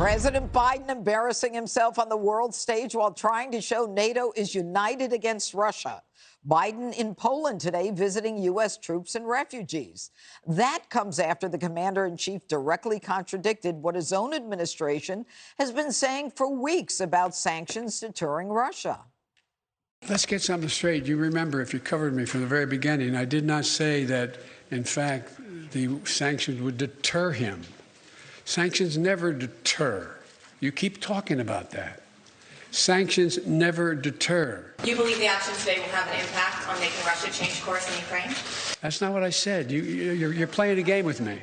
President Biden embarrassing himself on the world stage while trying to show NATO is united against Russia. Biden in Poland today visiting U.S. troops and refugees. That comes after the commander-in-chief directly contradicted what his own administration has been saying for weeks about sanctions deterring Russia. Let's get something straight. You remember, if you covered me from the very beginning, I did not say that, in fact, the sanctions would deter him. Sanctions never deter. You keep talking about that. Sanctions never deter. You believe the action today will have an impact on making Russia change course in Ukraine? That's not what I said. You're playing a game with me.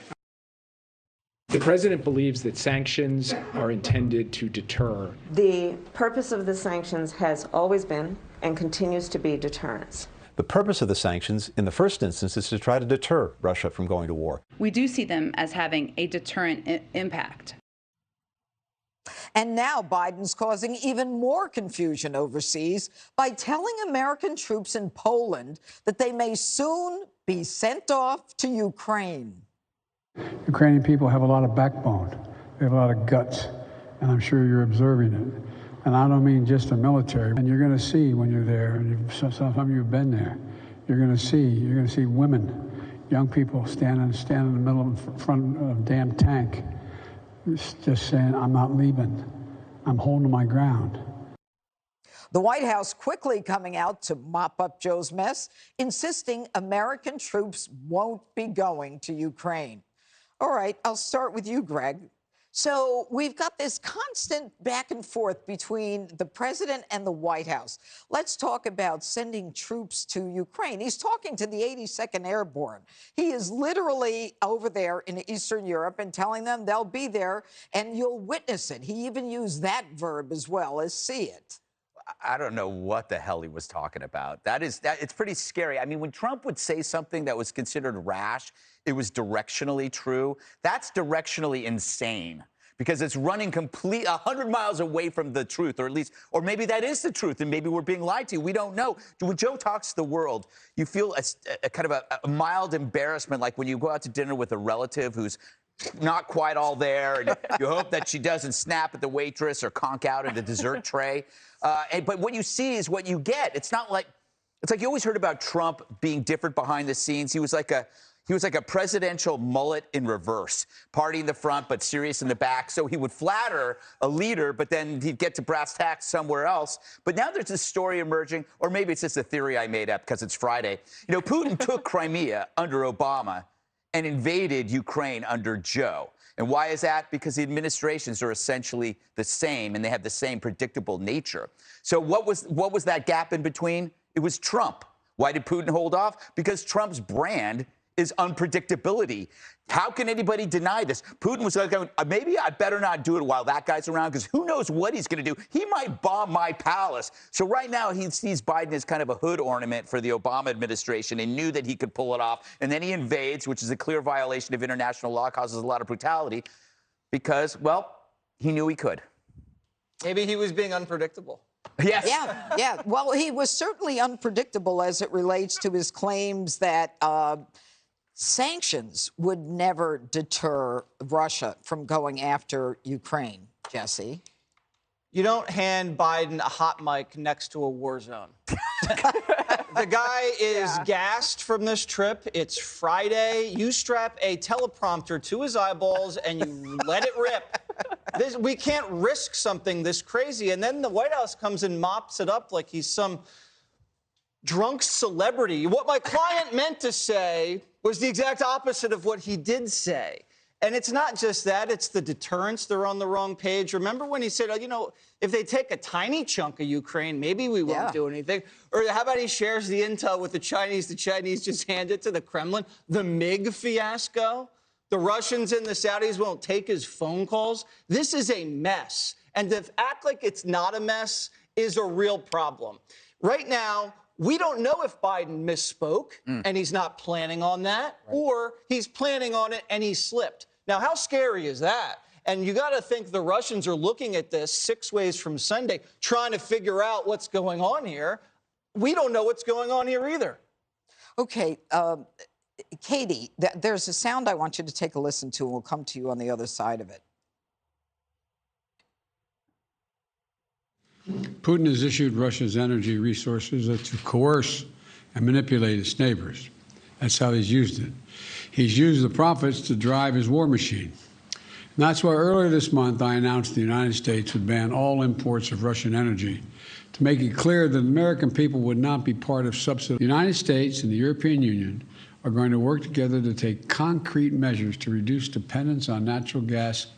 The president believes that sanctions are intended to deter. The purpose of the sanctions has always been and continues to be deterrence. The purpose of the sanctions, in the first instance, is to try to deter Russia from going to war. We do see them as having a deterrent impact. And now Biden's causing even more confusion overseas by telling American troops in Poland that they may soon be sent off to Ukraine. Ukrainian people have a lot of backbone. They have a lot of guts, and I'm sure you're observing it. And I don't mean just the military. And you're going to see when you're there, and some of you have been there, you're going to see women, young people standing in the middle in front of a damn tank, just saying, I'm not leaving. I'm holding my ground. The White House quickly coming out to mop up Joe's mess, insisting American troops won't be going to Ukraine. All right, I'll start with you, Greg. So we've got this constant back and forth between the president and the White House. Let's talk about sending troops to Ukraine. He's talking to the 82nd Airborne. He is literally over there in Eastern Europe and telling them they'll be there and you'll witness it. He even used that verb as well as see it. I don't know what the hell he was talking about. It's pretty scary. I mean, when Trump would say something that was considered rash, it was directionally true. That's directionally insane because it's running 100 miles away from the truth, or at least, or maybe that is the truth, and maybe we're being lied to. We don't know. When Joe talks to the world, you feel a kind of a mild embarrassment, like when you go out to dinner with a relative who's not quite all there, and you hope that she doesn't snap at the waitress or conk out at the dessert tray. But what you see is what you get. It's like you always heard about Trump being different behind the scenes. He was like a presidential mullet in reverse, party in the front but serious in the back. So he would flatter a leader, but then he'd get to brass tacks somewhere else. But now there's this story emerging, or maybe it's just a theory I made up because it's Friday. You know, Putin took Crimea under Obama and invaded Ukraine under Joe. And why is that? Because the administrations are essentially the same, and they have the same predictable nature. So what was that gap in between? It was Trump. Why did Putin hold off? Because Trump's brand is unpredictability. How can anybody deny this? Putin was like, maybe I better not do it while that guy's around, because who knows what he's going to do. He might bomb my palace. So right now he sees Biden as kind of a hood ornament for the Obama administration. He knew that he could pull it off. And then he invades, which is a clear violation of international law, causes a lot of brutality because, well, he knew he could. Maybe he was being unpredictable. Yes. Yeah. Well, he was certainly unpredictable as it relates to his claims that sanctions would never deter Russia from going after Ukraine. Jesse? You don't hand Biden a hot mic next to a war zone. The guy is gassed from this trip. It's Friday. You strap a teleprompter to his eyeballs and you let it rip. We can't risk something this crazy. And then the White House comes and mops it up like he's some drunk celebrity. What my client meant to say was the exact opposite of what he did say. And it's not just that, it's the deterrence. They're on the wrong page. Remember when he said, you know, if they take a tiny chunk of Ukraine, maybe we won't do anything. Or how about he shares the intel with the Chinese just hand it to the Kremlin? The MiG fiasco? The Russians and the Saudis won't take his phone calls? This is a mess. And to act like it's not a mess is a real problem. Right now, we don't know if Biden misspoke and he's not planning on that, or he's planning on it and he slipped. Now, how scary is that? And you got to think the Russians are looking at this 6 ways from Sunday, trying to figure out what's going on here. We don't know what's going on here either. Okay, Katie, there's a sound I want you to take a listen to, and we'll come to you on the other side of it. Putin has issued Russia's energy resources to coerce and manipulate its neighbors. That's how he's used it. He's used the profits to drive his war machine. And that's why earlier this month I announced the United States would ban all imports of Russian energy to make it clear that American people would not be part of subsidy. The United States and the European Union are going to work together to take concrete measures to reduce dependence on natural gas.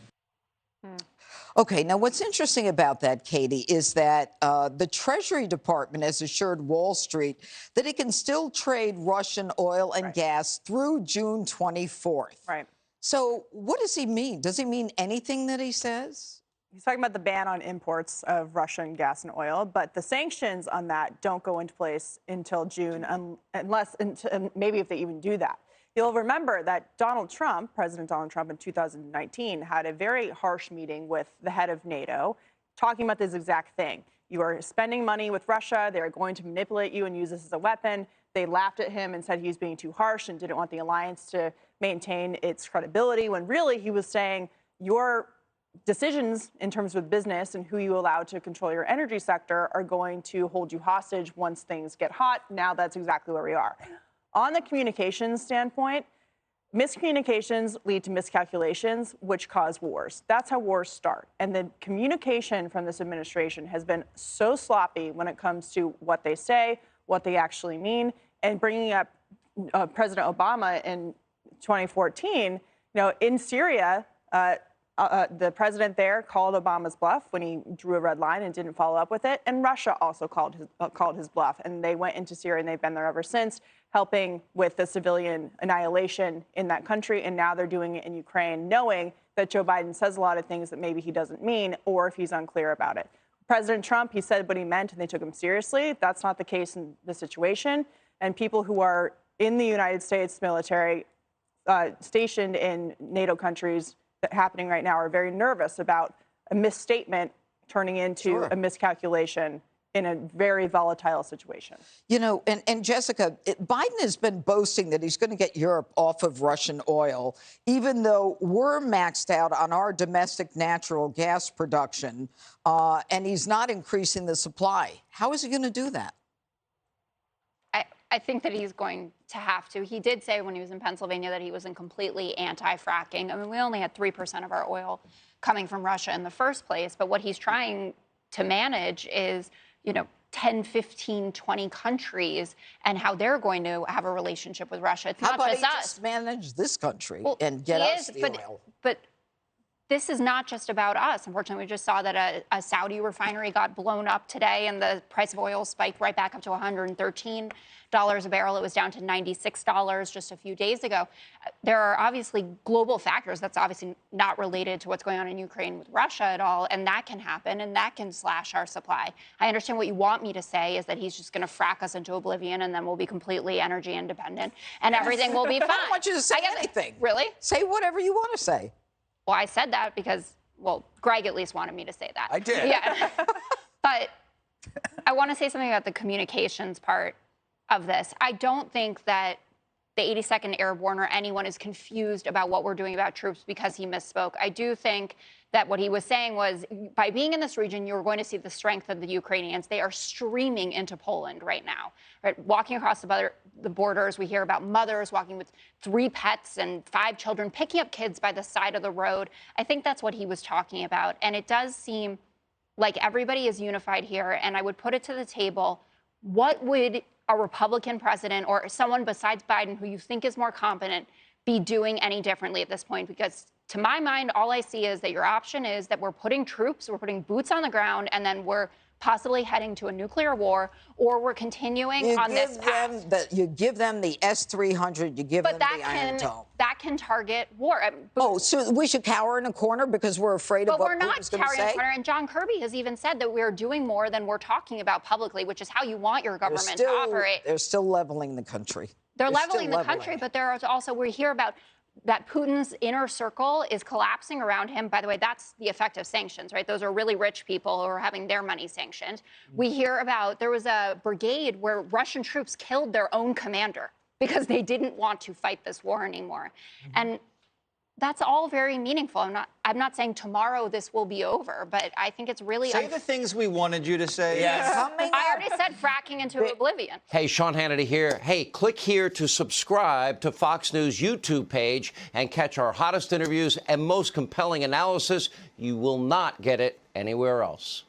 Okay, now what's interesting about that, Katie, is that the Treasury Department has assured Wall Street that it can still trade Russian oil and gas through June 24th. Right. So what does he mean? Does he mean anything that he says? He's talking about the ban on imports of Russian gas and oil, but the sanctions on that don't go into place until June, unless maybe if they even do that. You'll remember that President Donald Trump in 2019 had a very harsh meeting with the head of NATO talking about this exact thing. You are spending money with Russia. They're going to manipulate you and use this as a weapon. They laughed at him and said he was being too harsh and didn't want the alliance to maintain its credibility, when really he was saying your decisions in terms of business and who you allow to control your energy sector are going to hold you hostage once things get hot. Now that's exactly where we are. On the communications standpoint, miscommunications lead to miscalculations, which cause wars. That's how wars start. And the communication from this administration has been so sloppy when it comes to what they say, what they actually mean, and bringing up President Obama in 2014, in Syria, the president there called Obama's bluff when he drew a red line and didn't follow up with it. And Russia also called his bluff. And they went into Syria and they've been there ever since, helping with the civilian annihilation in that country. And now they're doing it in Ukraine, knowing that Joe Biden says a lot of things that maybe he doesn't mean, or if he's unclear about it. President Trump, he said what he meant and they took him seriously. That's not the case in this situation. And people who are in the United States military, stationed in NATO countries, happening right now, are very nervous about a misstatement turning into a miscalculation in a very volatile situation. And Jessica, Biden has been boasting that he's going to get Europe off of Russian oil, even though we're maxed out on our domestic natural gas production, and he's not increasing the supply. How is he going to do that? I think that he's going to have to. He did say when he was in Pennsylvania that he wasn't completely anti-fracking. I mean, we only had 3% of our oil coming from Russia in the first place. But what he's trying to manage is, 10, 15, 20 countries and how they're going to have a relationship with Russia. It's not just us. Just manage this country and get us the oil. But this is not just about us. Unfortunately, we just saw that a Saudi refinery got blown up today and the price of oil spiked right back up to $113 a barrel. It was down to $96 just a few days ago. There are obviously global factors that's obviously not related to what's going on in Ukraine with Russia at all, and that can happen, and that can slash our supply. I understand what you want me to say is that he's just going to frack us into oblivion, and then we'll be completely energy independent, and everything will be fine. I don't want you to say anything. Really? Say whatever you want to say. Well, I said that because, Greg at least wanted me to say that. I did. Yeah. But I want to say something about the communications part of this. I don't think that the 82nd Airborne or anyone is confused about what we're doing about troops because he misspoke. I do think that what he was saying was, by being in this region, you're going to see the strength of the Ukrainians. They are streaming into Poland right now, right? Walking across the borders, we hear about mothers walking with 3 pets and 5 children, picking up kids by the side of the road. I think that's what he was talking about. And it does seem like everybody is unified here. And I would put it to the table, what would a Republican president or someone besides Biden who you think is more competent be doing any differently at this point? Because to my mind, all I see is that your option is that we're putting boots on the ground, and then we're possibly heading to a nuclear war, or we're continuing on this path. You give them the S-300, you give them the Iron Dome. That can target war. So we should cower in a corner because we're afraid of what Putin's going to say? But we're not cowering in a corner. And John Kirby has even said that we're doing more than we're talking about publicly, which is how you want your government to operate. They're still leveling the country. They're leveling the country, but there is also, we hear about that Putin's inner circle is collapsing around him. By the way, that's the effect of sanctions, right? Those are really rich people who are having their money sanctioned. We hear about, there was a brigade where Russian troops killed their own commander because they didn't want to fight this war anymore. And That's all very meaningful. I'm not saying tomorrow this will be over, but I think it's really Say the things we wanted you to say. Yes. I already said fracking into oblivion. Hey, Sean Hannity here. Hey, click here to subscribe to Fox News YouTube page and catch our hottest interviews and most compelling analysis. You will not get it anywhere else.